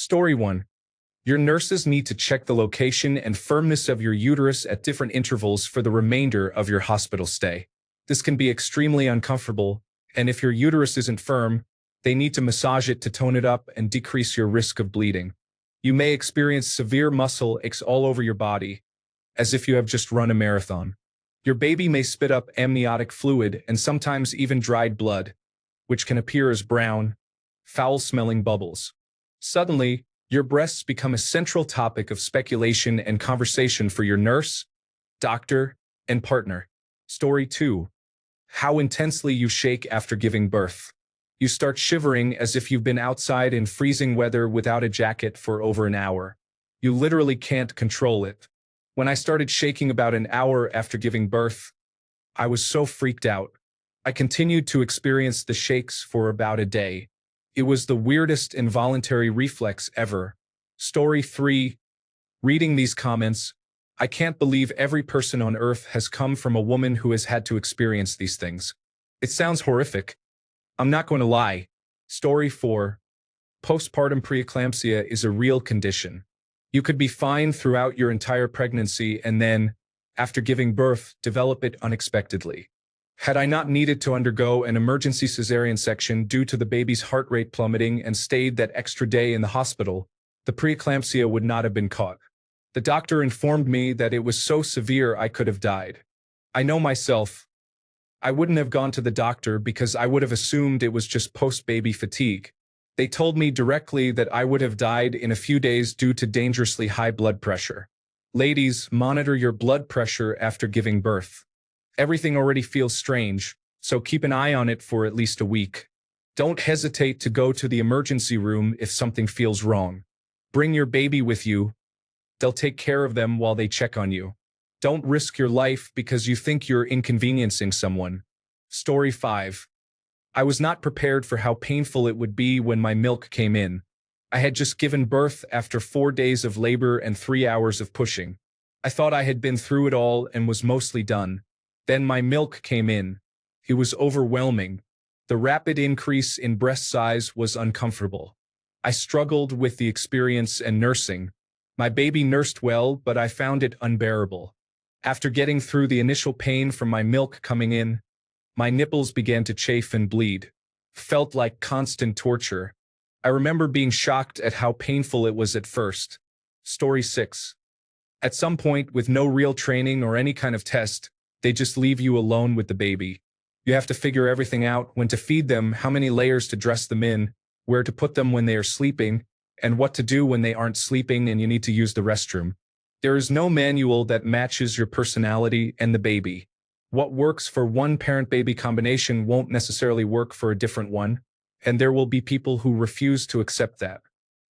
Story 1. Your nurses need to check the location and firmness of your uterus at different intervals for the remainder of your hospital stay. This can be extremely uncomfortable, and if your uterus isn't firm, they need to massage it to tone it up and decrease your risk of bleeding. You may experience severe muscle aches all over your body, as if you have just run a marathon. Your baby may spit up amniotic fluid and sometimes even dried blood, which can appear as brown, foul-smelling bubbles. Suddenly, your breasts become a central topic of speculation and conversation for your nurse, doctor, and partner. Story 2. How intensely you shake after giving birth. You start shivering as if you've been outside in freezing weather without a jacket for over an hour. You literally can't control it. When I started shaking about an hour after giving birth, I was so freaked out. I continued to experience the shakes for about a day. It was the weirdest involuntary reflex ever. Story 3. Reading these comments, I can't believe every person on earth has come from a woman who has had to experience these things. It sounds horrific. I'm not going to lie. Story 4. Postpartum preeclampsia is a real condition. You could be fine throughout your entire pregnancy and then, after giving birth, develop it unexpectedly. Had I not needed to undergo an emergency cesarean section due to the baby's heart rate plummeting and stayed that extra day in the hospital, the preeclampsia would not have been caught. The doctor informed me that it was so severe I could have died. I know myself. I wouldn't have gone to the doctor because I would have assumed it was just post-baby fatigue. They told me directly that I would have died in a few days due to dangerously high blood pressure. Ladies, monitor your blood pressure after giving birth. Everything already feels strange, so keep an eye on it for at least a week. Don't hesitate to go to the emergency room if something feels wrong. Bring your baby with you. They'll take care of them while they check on you. Don't risk your life because you think you're inconveniencing someone. Story 5. I was not prepared for how painful it would be when my milk came in. I had just given birth after 4 days of labor and 3 hours of pushing. I thought I had been through it all and was mostly done. Then my milk came in. It was overwhelming. The rapid increase in breast size was uncomfortable. I struggled with the experience and nursing. My baby nursed well, but I found it unbearable. After getting through the initial pain from my milk coming in, my nipples began to chafe and bleed. Felt like constant torture. I remember being shocked at how painful it was at first. Story 6. At some point, with no real training or any kind of test, they just leave you alone with the baby. You have to figure everything out: when to feed them, how many layers to dress them in, where to put them when they are sleeping, and what to do when they aren't sleeping and you need to use the restroom. There is no manual that matches your personality and the baby. What works for one parent-baby combination won't necessarily work for a different one, and there will be people who refuse to accept that.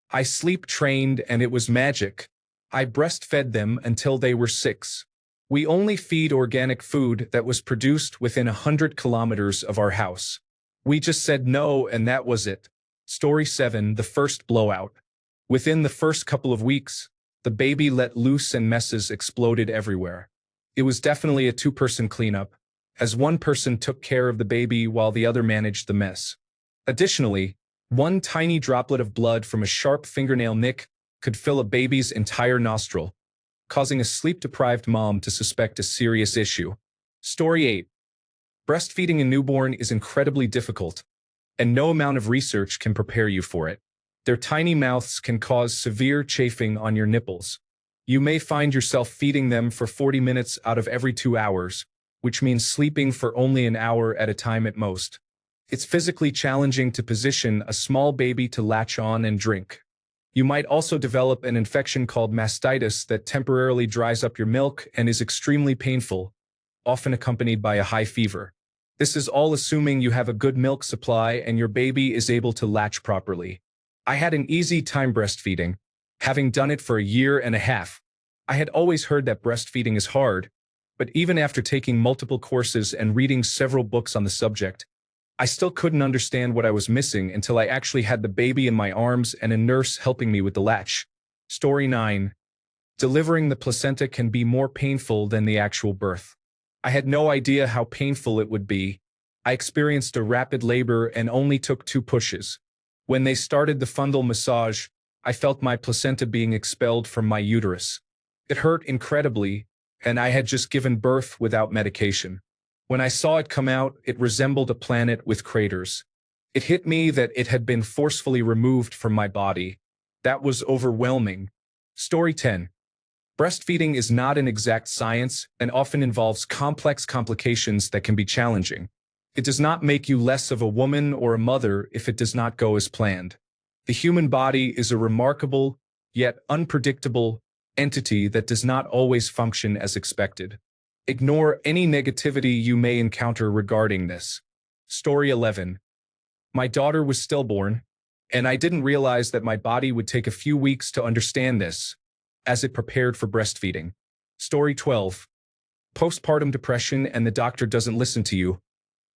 I sleep-trained and it was magic. I breastfed them until they were 6. We only feed organic food that was produced within 100 kilometers of our house. We just said no and that was it. Story 7. The first blowout. Within the first couple of weeks, the baby let loose and messes exploded everywhere. It was definitely a 2-person cleanup, as one person took care of the baby while the other managed the mess. Additionally, one tiny droplet of blood from a sharp fingernail nick could fill a baby's entire nostril, causing a sleep-deprived mom to suspect a serious issue. Story 8. Breastfeeding a newborn is incredibly difficult, and no amount of research can prepare you for it. Their tiny mouths can cause severe chafing on your nipples. You may find yourself feeding them for 40 minutes out of every 2 hours, which means sleeping for only an hour at a time at most. It's physically challenging to position a small baby to latch on and drink. You might also develop an infection called mastitis that temporarily dries up your milk and is extremely painful, often accompanied by a high fever. This is all assuming you have a good milk supply and your baby is able to latch properly. I had an easy time breastfeeding, having done it for a year and a half. I had always heard that breastfeeding is hard, but even after taking multiple courses and reading several books on the subject, I still couldn't understand what I was missing until I actually had the baby in my arms and a nurse helping me with the latch. Story 9. Delivering the placenta can be more painful than the actual birth. I had no idea how painful it would be. I experienced a rapid labor and only took 2 pushes. When they started the fundal massage, I felt my placenta being expelled from my uterus. It hurt incredibly, and I had just given birth without medication. When I saw it come out, it resembled a planet with craters. It hit me that it had been forcefully removed from my body. That was overwhelming. Story 10. Breastfeeding is not an exact science and often involves complex complications that can be challenging. It does not make you less of a woman or a mother if it does not go as planned. The human body is a remarkable, yet unpredictable, entity that does not always function as expected. Ignore any negativity you may encounter regarding this. Story 11. My daughter was stillborn, and I didn't realize that my body would take a few weeks to understand this, as it prepared for breastfeeding. Story 12. Postpartum depression and the doctor doesn't listen to you,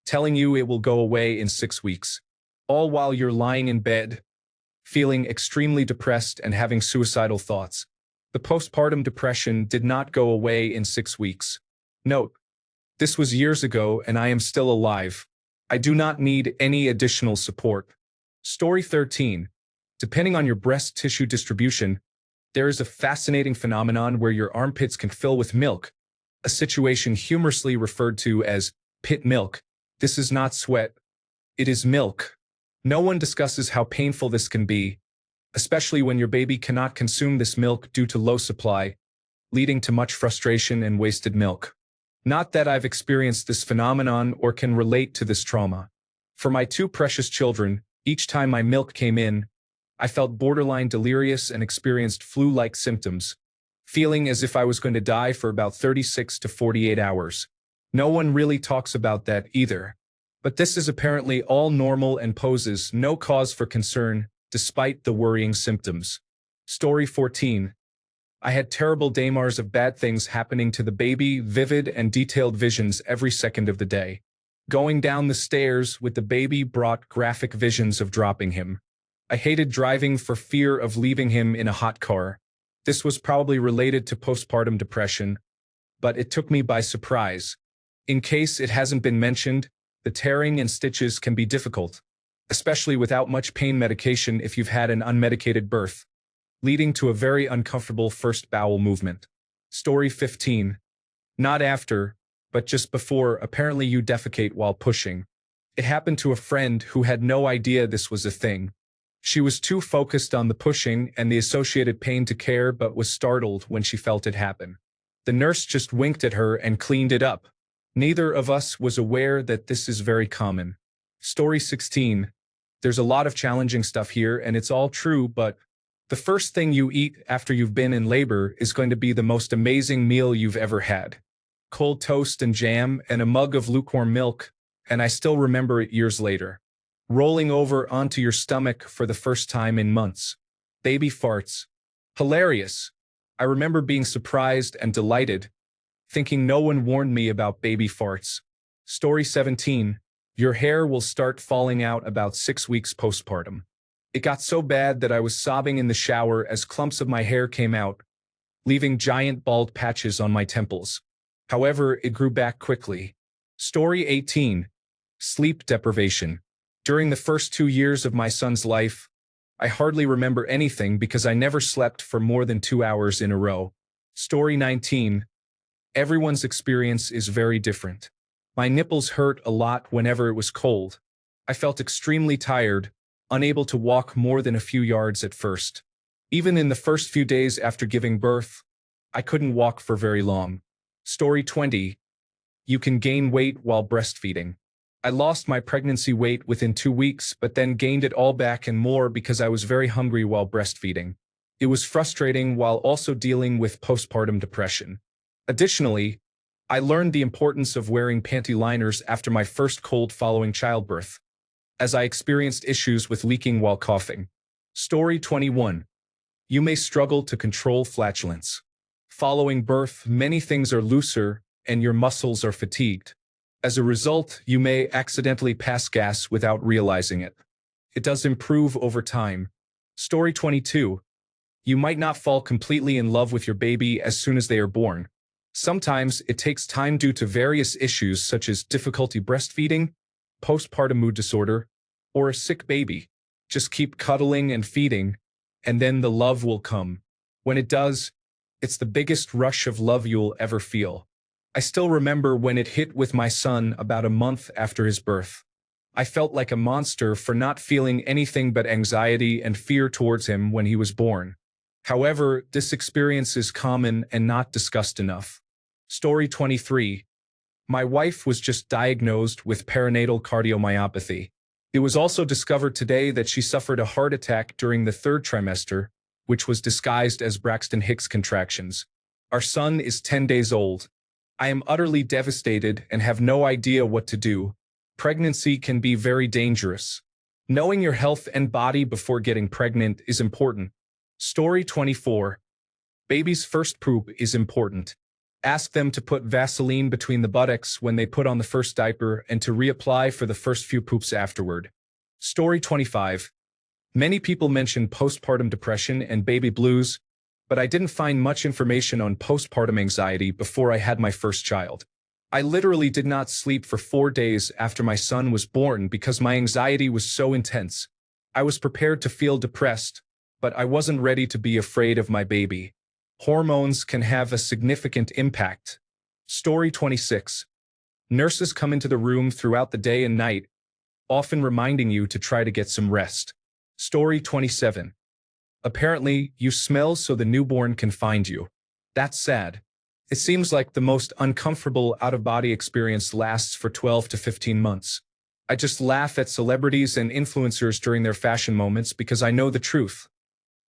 telling you it will go away in 6 weeks, all while you're lying in bed, feeling extremely depressed and having suicidal thoughts. The postpartum depression did not go away in 6 weeks. Note, this was years ago and I am still alive. I do not need any additional support. Story 13. Depending on your breast tissue distribution, there is a fascinating phenomenon where your armpits can fill with milk, a situation humorously referred to as pit milk. This is not sweat. It is milk. No one discusses how painful this can be, especially when your baby cannot consume this milk due to low supply, leading to much frustration and wasted milk. Not that I've experienced this phenomenon or can relate to this trauma. For my 2 precious children, each time my milk came in, I felt borderline delirious and experienced flu-like symptoms, feeling as if I was going to die for about 36 to 48 hours. No one really talks about that either. But this is apparently all normal and poses no cause for concern, despite the worrying symptoms. Story 14. I had terrible daymars of bad things happening to the baby, vivid and detailed visions every second of the day. Going down the stairs with the baby brought graphic visions of dropping him. I hated driving for fear of leaving him in a hot car. This was probably related to postpartum depression, but it took me by surprise. In case it hasn't been mentioned, the tearing and stitches can be difficult, especially without much pain medication if you've had an unmedicated birth, leading to a very uncomfortable first bowel movement. Story 15. Not after, but just before, apparently you defecate while pushing. It happened to a friend who had no idea this was a thing. She was too focused on the pushing and the associated pain to care, but was startled when she felt it happen. The nurse just winked at her and cleaned it up. Neither of us was aware that this is very common. Story 16. There's a lot of challenging stuff here, and it's all true, but the first thing you eat after you've been in labor is going to be the most amazing meal you've ever had. Cold toast and jam and a mug of lukewarm milk, and I still remember it years later. Rolling over onto your stomach for the first time in months. Baby farts. Hilarious. I remember being surprised and delighted, thinking no one warned me about baby farts. Story 17. Your hair will start falling out about 6 weeks postpartum. It got so bad that I was sobbing in the shower as clumps of my hair came out, leaving giant bald patches on my temples. However, it grew back quickly. Story 18. Sleep deprivation. During the first 2 years of my son's life, I hardly remember anything because I never slept for more than 2 hours in a row. Story 19. Everyone's experience is very different. My nipples hurt a lot whenever it was cold. I felt extremely tired, unable to walk more than a few yards at first. Even in the first few days after giving birth, I couldn't walk for very long. Story 20. You can gain weight while breastfeeding. I lost my pregnancy weight within 2 weeks, but then gained it all back and more because I was very hungry while breastfeeding. It was frustrating while also dealing with postpartum depression. Additionally, I learned the importance of wearing panty liners after my first cold following childbirth, as I experienced issues with leaking while coughing. Story 21. You may struggle to control flatulence. Following birth, many things are looser and your muscles are fatigued. As a result, you may accidentally pass gas without realizing it. It does improve over time. Story 22. You might not fall completely in love with your baby as soon as they are born. Sometimes it takes time due to various issues such as difficulty breastfeeding, postpartum mood disorder, or a sick baby. Just keep cuddling and feeding, and then the love will come. When it does, it's the biggest rush of love you'll ever feel. I still remember when it hit with my son about a month after his birth. I felt like a monster for not feeling anything but anxiety and fear towards him when he was born. However, this experience is common and not discussed enough. Story 23. My wife was just diagnosed with perinatal cardiomyopathy. It was also discovered today that she suffered a heart attack during the third trimester, which was disguised as Braxton Hicks contractions. Our son is 10 days old. I am utterly devastated and have no idea what to do. Pregnancy can be very dangerous. Knowing your health and body before getting pregnant is important. Story 24. Baby's first poop is important. Ask them to put Vaseline between the buttocks when they put on the first diaper and to reapply for the first few poops afterward. Story 25. Many people mention postpartum depression and baby blues, but I didn't find much information on postpartum anxiety before I had my first child. I literally did not sleep for 4 days after my son was born because my anxiety was so intense. I was prepared to feel depressed, but I wasn't ready to be afraid of my baby. Hormones can have a significant impact. Story 26. Nurses come into the room throughout the day and night, often reminding you to try to get some rest. Story 27. Apparently, you smell so the newborn can find you. That's sad. It seems like the most uncomfortable out-of-body experience lasts for 12 to 15 months. I just laugh at celebrities and influencers during their fashion moments because I know the truth.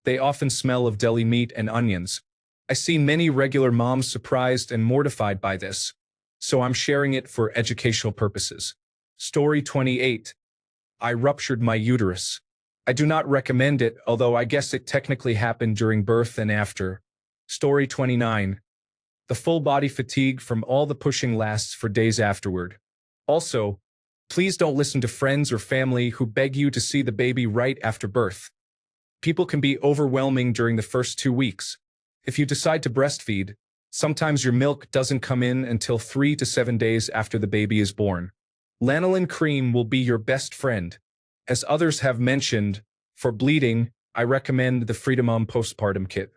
They often smell of deli meat and onions. I see many regular moms surprised and mortified by this, so I'm sharing it for educational purposes. Story 28. I ruptured my uterus. I do not recommend it, although I guess it technically happened during birth and after. Story 29. The full body fatigue from all the pushing lasts for days afterward. Also, please don't listen to friends or family who beg you to see the baby right after birth. People can be overwhelming during the first 2 weeks. If you decide to breastfeed, sometimes your milk doesn't come in until 3 to 7 days after the baby is born. Lanolin cream will be your best friend. As others have mentioned, for bleeding, I recommend the Freedomom postpartum kit.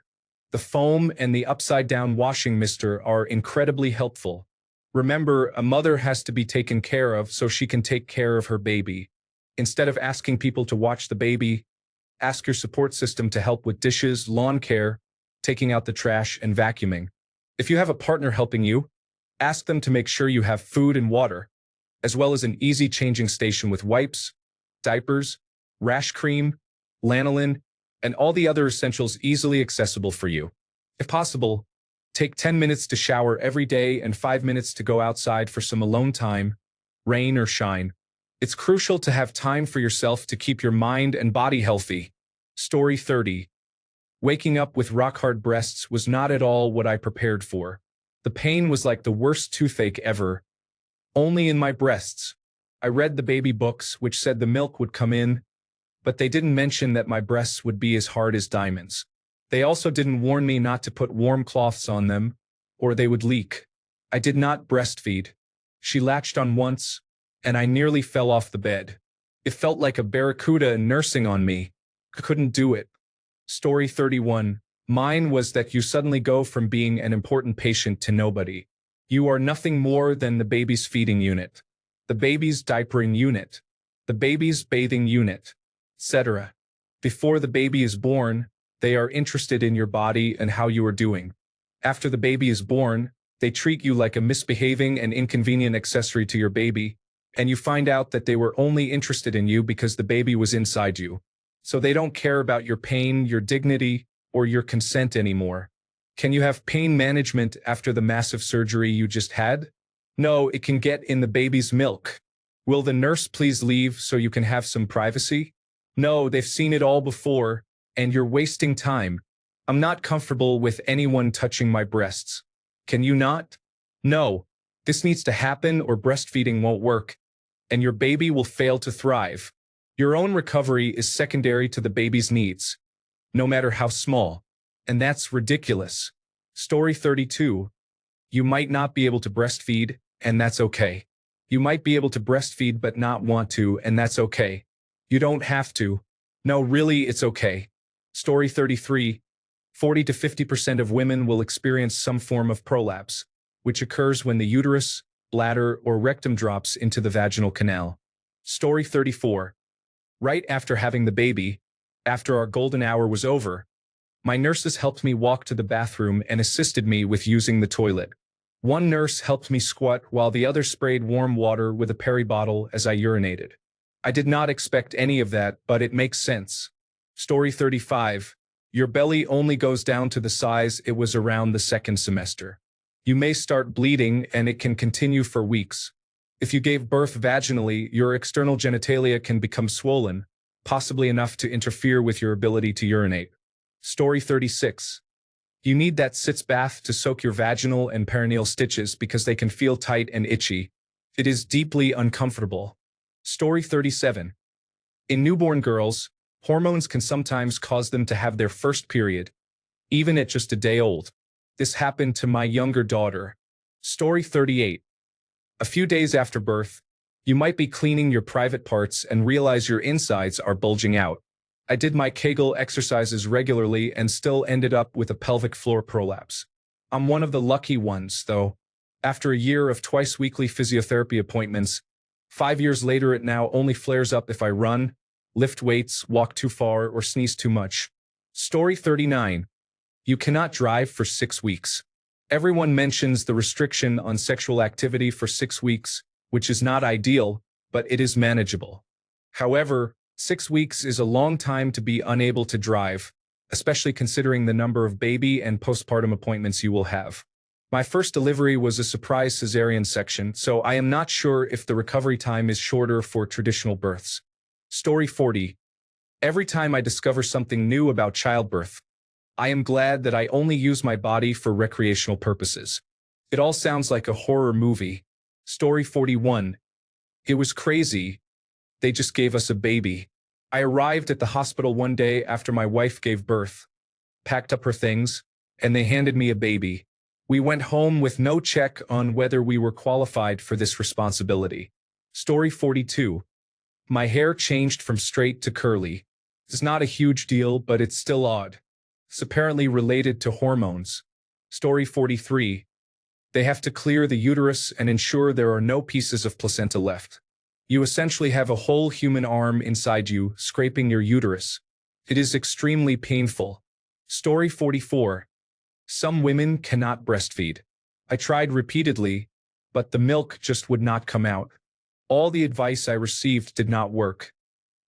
The foam and the upside-down washing mister are incredibly helpful. Remember, a mother has to be taken care of so she can take care of her baby. Instead of asking people to watch the baby, ask your support system to help with dishes, lawn care, taking out the trash, and vacuuming. If you have a partner helping you, ask them to make sure you have food and water, as well as an easy changing station with wipes, diapers, rash cream, lanolin, and all the other essentials easily accessible for you. If possible, take 10 minutes to shower every day and 5 minutes to go outside for some alone time, rain or shine. It's crucial to have time for yourself to keep your mind and body healthy. Story 30. Waking up with rock-hard breasts was not at all what I prepared for. The pain was like the worst toothache ever. Only in my breasts. I read the baby books, which said the milk would come in, but they didn't mention that my breasts would be as hard as diamonds. They also didn't warn me not to put warm cloths on them, or they would leak. I did not breastfeed. She latched on once, and I nearly fell off the bed. It felt like a barracuda nursing on me. Couldn't do it. Story 31. Mine was that you suddenly go from being an important patient to nobody. You are nothing more than the baby's feeding unit, the baby's diapering unit, the baby's bathing unit, etc. Before the baby is born, they are interested in your body and how you are doing. After the baby is born, they treat you like a misbehaving and inconvenient accessory to your baby, and you find out that they were only interested in you because the baby was inside you. So they don't care about your pain, your dignity, or your consent anymore. Can you have pain management after the massive surgery you just had? No, it can get in the baby's milk. Will the nurse please leave so you can have some privacy? No, they've seen it all before, and you're wasting time. I'm not comfortable with anyone touching my breasts. Can you not? No, this needs to happen or breastfeeding won't work, and your baby will fail to thrive. Your own recovery is secondary to the baby's needs, no matter how small. And that's ridiculous. Story 32. You might not be able to breastfeed, and that's okay. You might be able to breastfeed but not want to, and that's okay. You don't have to. No, really, it's okay. Story 33. 40 to 50% of women will experience some form of prolapse, which occurs when the uterus, bladder, or rectum drops into the vaginal canal. Story 34. Right after having the baby, after our golden hour was over, my nurses helped me walk to the bathroom and assisted me with using the toilet. One nurse helped me squat while the other sprayed warm water with a peri bottle as I urinated. I did not expect any of that, but it makes sense. Story 35. Your belly only goes down to the size it was around the second semester. You may start bleeding and it can continue for weeks. If you gave birth vaginally, your external genitalia can become swollen, possibly enough to interfere with your ability to urinate. Story 36. You need that sitz bath to soak your vaginal and perineal stitches because they can feel tight and itchy. It is deeply uncomfortable. Story 37. In newborn girls, hormones can sometimes cause them to have their first period, even at just a day old. This happened to my younger daughter. Story 38. A few days after birth, you might be cleaning your private parts and realize your insides are bulging out. I did my Kegel exercises regularly and still ended up with a pelvic floor prolapse. I'm one of the lucky ones, though. After a year of twice-weekly physiotherapy appointments, 5 years later it now only flares up if I run, lift weights, walk too far, or sneeze too much. Story 39. You cannot drive for 6 weeks. Everyone mentions the restriction on sexual activity for 6 weeks, which is not ideal, but it is manageable. However, 6 weeks is a long time to be unable to drive, especially considering the number of baby and postpartum appointments you will have. My first delivery was a surprise cesarean section, so I am not sure if the recovery time is shorter for traditional births. Story 40. Every time I discover something new about childbirth, I am glad that I only use my body for recreational purposes. It all sounds like a horror movie. Story 41. It was crazy. They just gave us a baby. I arrived at the hospital one day after my wife gave birth, packed up her things, and they handed me a baby. We went home with no check on whether we were qualified for this responsibility. Story 42. My hair changed from straight to curly. It's not a huge deal, but it's still odd. It's apparently related to hormones. Story 43. They have to clear the uterus and ensure there are no pieces of placenta left. You essentially have a whole human arm inside you, scraping your uterus. It is extremely painful. Story 44. Some women cannot breastfeed. I tried repeatedly, but the milk just would not come out. All the advice I received did not work.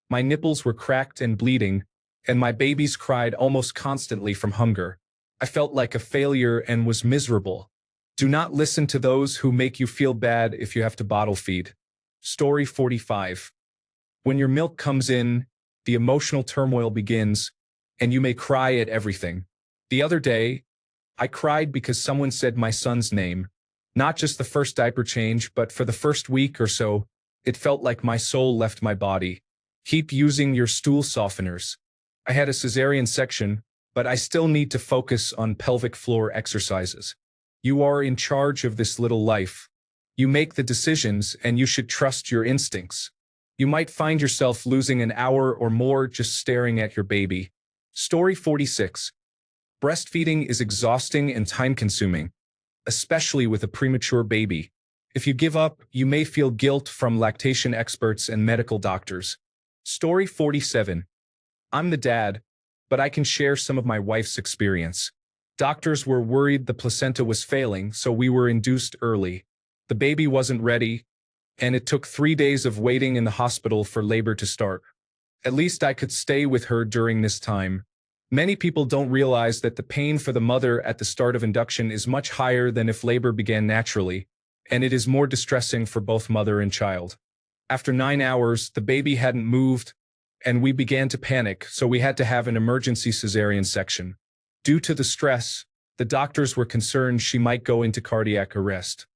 My nipples were cracked and bleeding, and my babies cried almost constantly from hunger. I felt like a failure and was miserable. Do not listen to those who make you feel bad if you have to bottle feed. Story 45. When your milk comes in, the emotional turmoil begins, and you may cry at everything. The other day, I cried because someone said my son's name. Not just the first diaper change, but for the first week or so, it felt like my soul left my body. Keep using your stool softeners. I had a cesarean section, but I still need to focus on pelvic floor exercises. You are in charge of this little life. You make the decisions, and you should trust your instincts. You might find yourself losing an hour or more just staring at your baby. Story 46. Breastfeeding is exhausting and time-consuming, especially with a premature baby. If you give up, you may feel guilt from lactation experts and medical doctors. Story 47. I'm the dad, but I can share some of my wife's experience. Doctors were worried the placenta was failing, so we were induced early. The baby wasn't ready, and it took 3 days of waiting in the hospital for labor to start. At least I could stay with her during this time. Many people don't realize that the pain for the mother at the start of induction is much higher than if labor began naturally, and it is more distressing for both mother and child. After 9 hours, the baby hadn't moved, and we began to panic, so we had to have an emergency cesarean section. Due to the stress, the doctors were concerned she might go into cardiac arrest.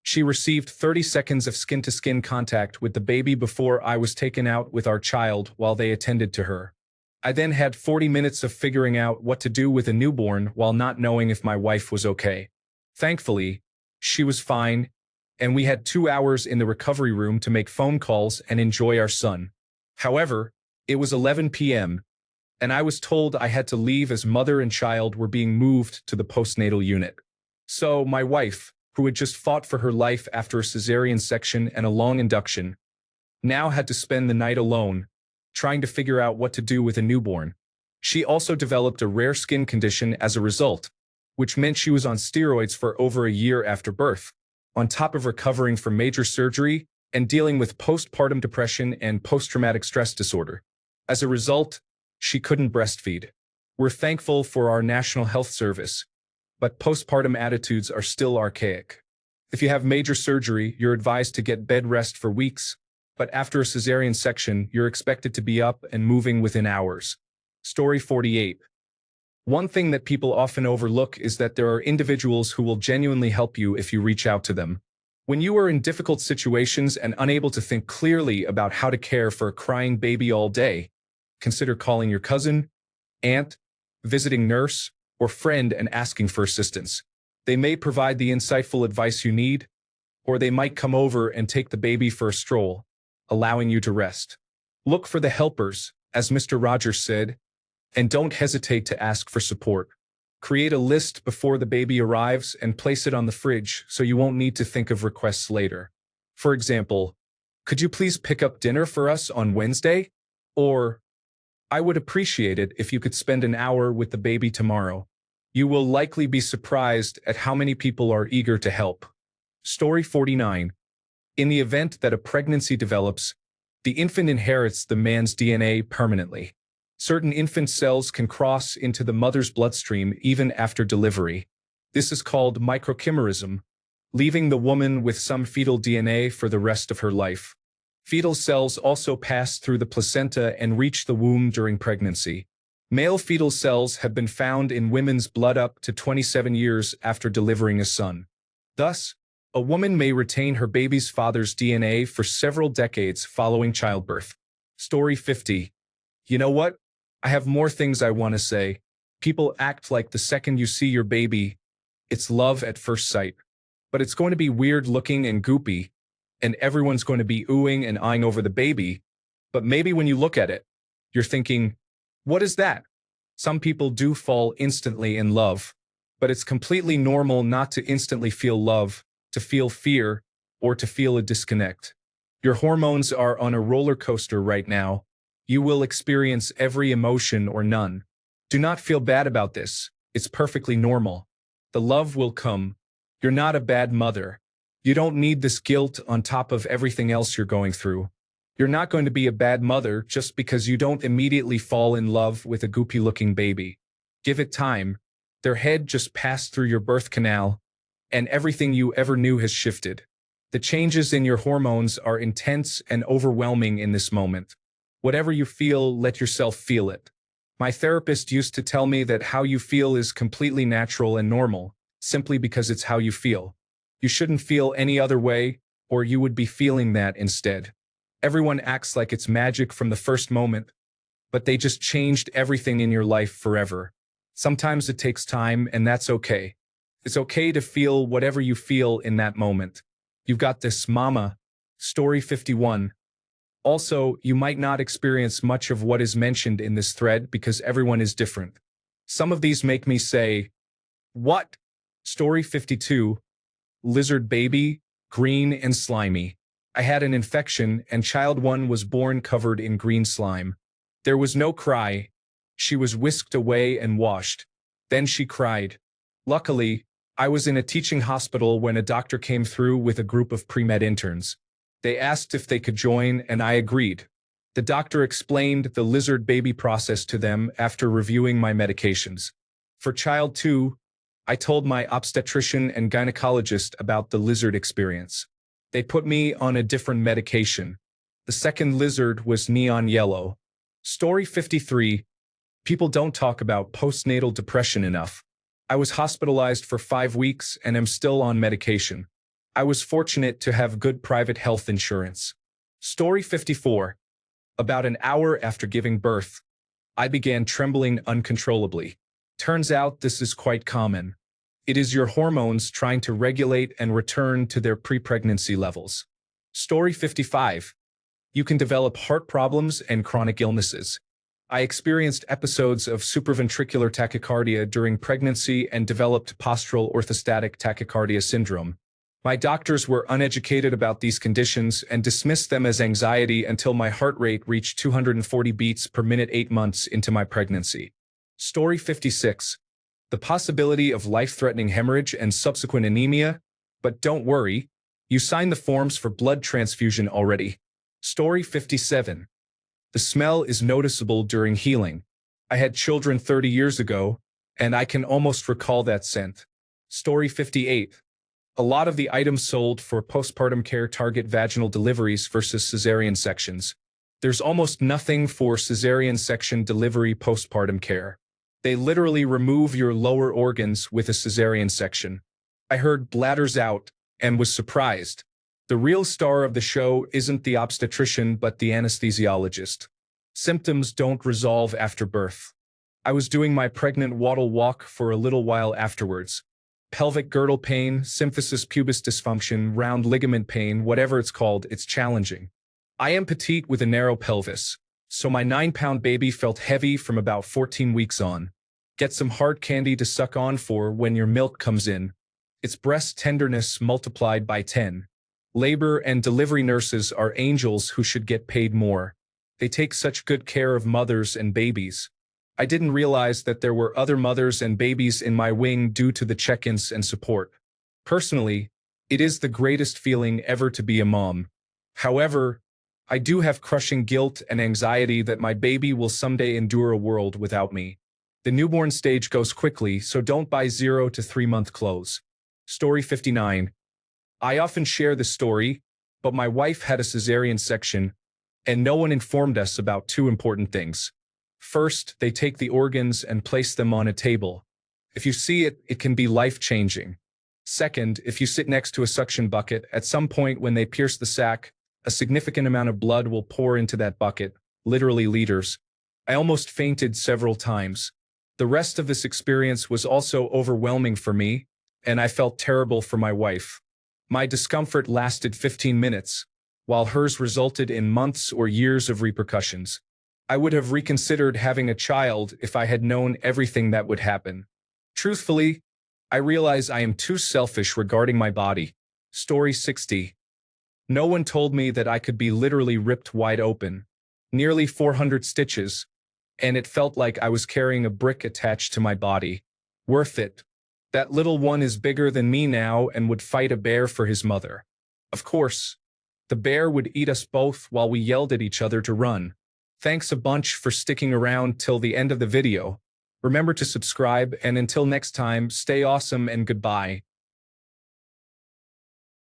She received 30 seconds of skin-to-skin contact with the baby before I was taken out with our child while they attended to her. I then had 40 minutes of figuring out what to do with a newborn while not knowing if my wife was okay. Thankfully, she was fine, and we had 2 hours in the recovery room to make phone calls and enjoy our son. However, it was 11 p.m. and I was told I had to leave as mother and child were being moved to the postnatal unit. So my wife, who had just fought for her life after a cesarean section and a long induction, now had to spend the night alone, trying to figure out what to do with a newborn. She also developed a rare skin condition as a result, which meant she was on steroids for over a year after birth, on top of recovering from major surgery and dealing with postpartum depression and post-traumatic stress disorder. As a result, she couldn't breastfeed. We're thankful for our National Health Service, but postpartum attitudes are still archaic. If you have major surgery, you're advised to get bed rest for weeks, but after a cesarean section, you're expected to be up and moving within hours. Story 48. One thing that people often overlook is that there are individuals who will genuinely help you if you reach out to them. When you are in difficult situations and unable to think clearly about how to care for a crying baby all day, consider calling your cousin, aunt, visiting nurse, or friend and asking for assistance. They may provide the insightful advice you need, or they might come over and take the baby for a stroll, allowing you to rest. Look for the helpers, as Mr. Rogers said, and don't hesitate to ask for support. Create a list before the baby arrives and place it on the fridge so you won't need to think of requests later. For example, could you please pick up dinner for us on Wednesday? Or, I would appreciate it if you could spend an hour with the baby tomorrow. You will likely be surprised at how many people are eager to help. Story 49. In the event that a pregnancy develops, the infant inherits the man's DNA permanently. Certain infant cells can cross into the mother's bloodstream even after delivery. This is called microchimerism, leaving the woman with some fetal DNA for the rest of her life. Fetal cells also pass through the placenta and reach the womb during pregnancy. Male fetal cells have been found in women's blood up to 27 years after delivering a son. Thus, a woman may retain her baby's father's DNA for several decades following childbirth. Story 50. You know what? I have more things I want to say. People act like the second you see your baby, it's love at first sight. But it's going to be weird looking and goopy, and everyone's going to be oohing and eyeing over the baby. But maybe when you look at it, you're thinking, what is that? Some people do fall instantly in love, but it's completely normal not to instantly feel love, to feel fear, or to feel a disconnect. Your hormones are on a roller coaster right now. You will experience every emotion or none. Do not feel bad about this. It's perfectly normal. The love will come. You're not a bad mother. You don't need this guilt on top of everything else you're going through. You're not going to be a bad mother just because you don't immediately fall in love with a goopy-looking baby. Give it time. Their head just passed through your birth canal, and everything you ever knew has shifted. The changes in your hormones are intense and overwhelming in this moment. Whatever you feel, let yourself feel it. My therapist used to tell me that how you feel is completely natural and normal, simply because it's how you feel. You shouldn't feel any other way, or you would be feeling that instead. Everyone acts like it's magic from the first moment, but they just changed everything in your life forever. Sometimes it takes time, and that's okay. It's okay to feel whatever you feel in that moment. You've got this, mama. Story 51. Also, you might not experience much of what is mentioned in this thread because everyone is different. Some of these make me say, what? Story 52. Lizard baby, green and slimy. I had an infection and child 1 was born covered in green slime. There was no cry. She was whisked away and washed. Then she cried. Luckily, I was in a teaching hospital when a doctor came through with a group of pre-med interns. They asked if they could join, and I agreed. The doctor explained the lizard baby process to them after reviewing my medications. For child 2, I told my obstetrician and gynecologist about the lizard experience. They put me on a different medication. The second lizard was neon yellow. Story 53. People don't talk about postnatal depression enough. I was hospitalized for 5 weeks and am still on medication. I was fortunate to have good private health insurance. Story 54. About an hour after giving birth, I began trembling uncontrollably. Turns out this is quite common. It is your hormones trying to regulate and return to their pre-pregnancy levels. Story 55. You can develop heart problems and chronic illnesses. I experienced episodes of supraventricular tachycardia during pregnancy and developed postural orthostatic tachycardia syndrome. My doctors were uneducated about these conditions and dismissed them as anxiety until my heart rate reached 240 beats per minute 8 months into my pregnancy. Story 56. The possibility of life-threatening hemorrhage and subsequent anemia, but don't worry, you signed the forms for blood transfusion already. Story 57. The smell is noticeable during healing. I had children 30 years ago, and I can almost recall that scent. Story 58. A lot of the items sold for postpartum care target vaginal deliveries versus cesarean sections. There's almost nothing for cesarean section delivery postpartum care. They literally remove your lower organs with a cesarean section. I heard bladders out and was surprised. The real star of the show isn't the obstetrician but the anesthesiologist. Symptoms don't resolve after birth. I was doing my pregnant waddle walk for a little while afterwards. Pelvic girdle pain, symphysis pubis dysfunction, round ligament pain, whatever it's called, it's challenging. I am petite with a narrow pelvis, so my 9-pound baby felt heavy from about 14 weeks on. Get some hard candy to suck on for when your milk comes in. It's breast tenderness multiplied by 10. Labor and delivery nurses are angels who should get paid more. They take such good care of mothers and babies. I didn't realize that there were other mothers and babies in my wing due to the check-ins and support. Personally, it is the greatest feeling ever to be a mom. However, I do have crushing guilt and anxiety that my baby will someday endure a world without me. The newborn stage goes quickly, so don't buy 0 to 3-month clothes. Story 59. I often share this story, but my wife had a cesarean section, and no one informed us about 2 important things. First, they take the organs and place them on a table. If you see it, it can be life-changing. Second, if you sit next to a suction bucket, at some point when they pierce the sac, a significant amount of blood will pour into that bucket, literally liters. I almost fainted several times. The rest of this experience was also overwhelming for me, and I felt terrible for my wife. My discomfort lasted 15 minutes, while hers resulted in months or years of repercussions. I would have reconsidered having a child if I had known everything that would happen. Truthfully, I realize I am too selfish regarding my body. Story 60. No one told me that I could be literally ripped wide open. Nearly 400 stitches, and it felt like I was carrying a brick attached to my body. Worth it. That little one is bigger than me now and would fight a bear for his mother. Of course, the bear would eat us both while we yelled at each other to run. Thanks a bunch for sticking around till the end of the video. Remember to subscribe, and until next time, stay awesome and goodbye.